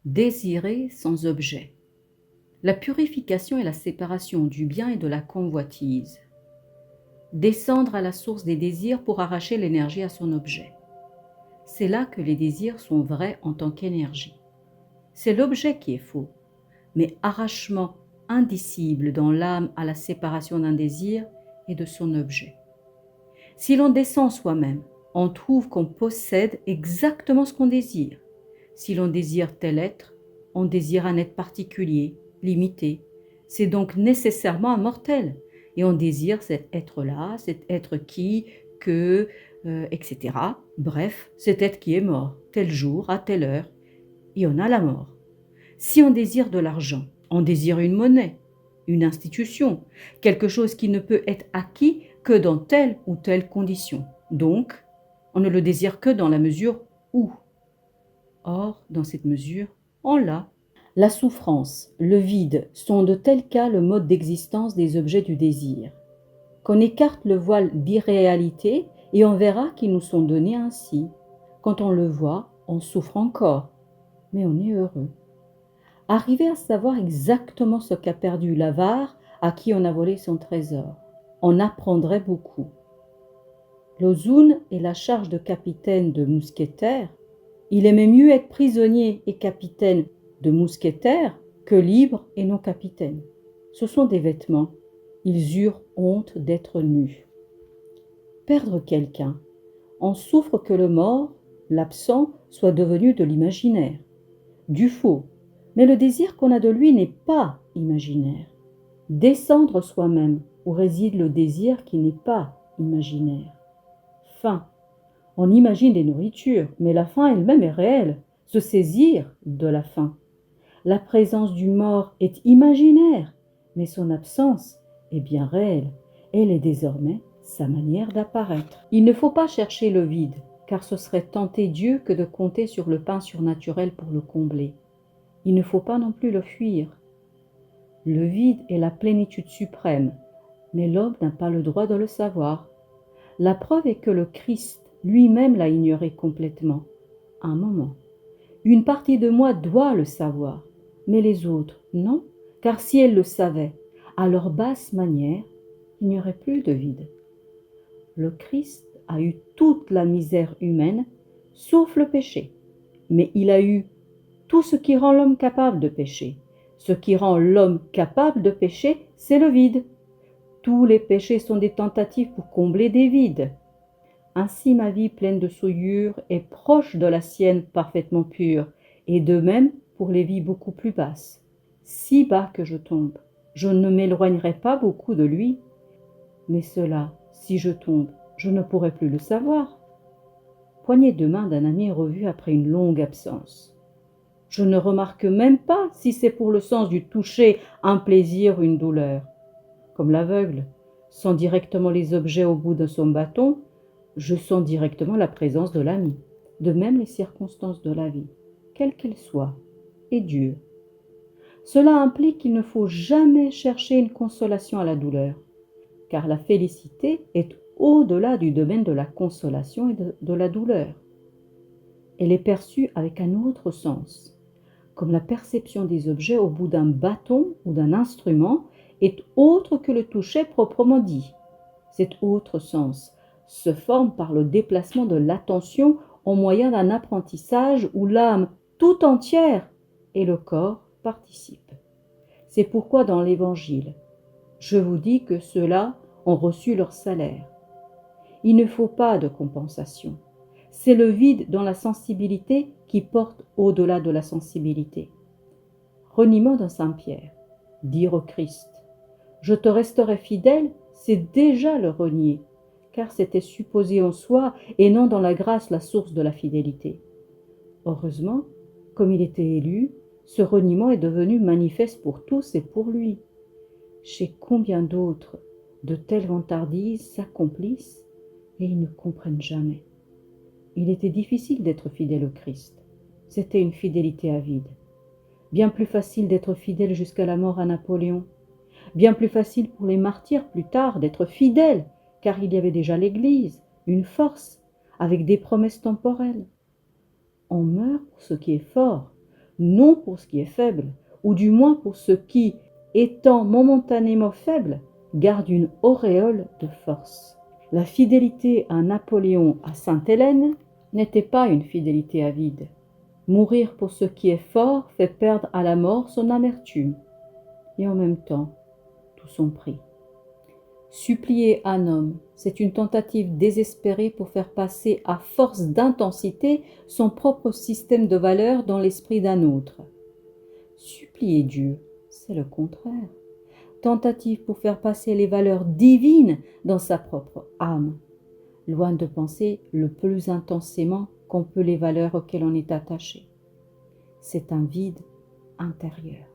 Désirer sans objet. La purification est la séparation du bien et de la convoitise. Descendre à la source des désirs pour arracher l'énergie à son objet. C'est là que les désirs sont vrais en tant qu'énergie. C'est l'objet qui est faux, mais arrachement indicible dans l'âme à la séparation d'un désir et de son objet. Si l'on descend soi-même, on trouve qu'on possède exactement ce qu'on désire. Si l'on désire tel être, on désire un être particulier, limité. C'est donc nécessairement un mortel. Et on désire cet être-là, cet être qui, que, etc. Bref, cet être qui est mort, tel jour, à telle heure. Et on a la mort. Si on désire de l'argent, on désire une monnaie, une institution, quelque chose qui ne peut être acquis que dans telle ou telle condition. Donc, on ne le désire que dans la mesure où. Or, dans cette mesure, on l'a. La souffrance, le vide sont de tels cas le mode d'existence des objets du désir, qu'on écarte le voile d'irréalité et on verra qu'ils nous sont donnés ainsi. Quand on le voit, on souffre encore, mais on est heureux. Arriver à savoir exactement ce qu'a perdu l'avare à qui on a volé son trésor, on apprendrait beaucoup. L'Ozun est la charge de capitaine de mousquetaire. Il aimait mieux être prisonnier et capitaine de mousquetaire que libre et non capitaine. Ce sont des vêtements. Ils eurent honte d'être nus. Perdre quelqu'un, on souffre que le mort, l'absent, soit devenu de l'imaginaire, du faux. Mais le désir qu'on a de lui n'est pas imaginaire. Descendre soi-même, où réside le désir qui n'est pas imaginaire. Faim. On imagine des nourritures, mais la faim elle-même est réelle, se saisir de la faim. La présence du mort est imaginaire, mais son absence est bien réelle. Elle est désormais sa manière d'apparaître. Il ne faut pas chercher le vide, car ce serait tenter Dieu que de compter sur le pain surnaturel pour le combler. Il ne faut pas non plus le fuir. Le vide est la plénitude suprême, mais l'homme n'a pas le droit de le savoir. La preuve est que le Christ lui-même l'a ignoré complètement. Un moment. Une partie de moi doit le savoir, mais les autres, non, car si elles le savaient, à leur basse manière, il n'y aurait plus de vide. Le Christ a eu toute la misère humaine, sauf le péché, mais il a eu tout ce qui rend l'homme capable de pécher. Ce qui rend l'homme capable de pécher, c'est le vide. Tous les péchés sont des tentatives pour combler des vides. Ainsi ma vie pleine de souillures est proche de la sienne parfaitement pure, et de même pour les vies beaucoup plus basses. Si bas que je tombe, je ne m'éloignerai pas beaucoup de lui, mais cela, si je tombe, je ne pourrai plus le savoir. Poignée de main d'un ami revu après une longue absence. Je ne remarque même pas si c'est pour le sens du toucher un plaisir ou une douleur. Comme l'aveugle sent directement les objets au bout de son bâton, je sens directement la présence de l'ami, de même les circonstances de la vie, quelles qu'elles soient, et Dieu. Cela implique qu'il ne faut jamais chercher une consolation à la douleur, car la félicité est au-delà du domaine de la consolation et de la douleur. Elle est perçue avec un autre sens, comme la perception des objets au bout d'un bâton ou d'un instrument est autre que le toucher proprement dit. Cet autre sens se forme par le déplacement de l'attention au moyen d'un apprentissage où l'âme tout entière et le corps participent. C'est pourquoi dans l'Évangile, je vous dis que ceux-là ont reçu leur salaire. Il ne faut pas de compensation. C'est le vide dans la sensibilité qui porte au-delà de la sensibilité. Reniement d'un Saint-Pierre. Dire au Christ « Je te resterai fidèle », c'est déjà le renier, car c'était supposé en soi et non dans la grâce la source de la fidélité. Heureusement, comme il était élu, ce reniement est devenu manifeste pour tous et pour lui. Chez combien d'autres de telles vantardises s'accomplissent et ils ne comprennent jamais. Il était difficile d'être fidèle au Christ. C'était une fidélité avide. Bien plus facile d'être fidèle jusqu'à la mort à Napoléon. Bien plus facile pour les martyrs plus tard d'être fidèles, car il y avait déjà l'Église, une force, avec des promesses temporelles. On meurt pour ce qui est fort, non pour ce qui est faible, ou du moins pour ce qui, étant momentanément faible, garde une auréole de force. La fidélité à Napoléon à Sainte-Hélène n'était pas une fidélité avide. Mourir pour ce qui est fort fait perdre à la mort son amertume, et en même temps tout son prix. Supplier un homme, c'est une tentative désespérée pour faire passer à force d'intensité son propre système de valeurs dans l'esprit d'un autre. Supplier Dieu, c'est le contraire. Tentative pour faire passer les valeurs divines dans sa propre âme, loin de penser le plus intensément qu'on peut les valeurs auxquelles on est attaché. C'est un vide intérieur.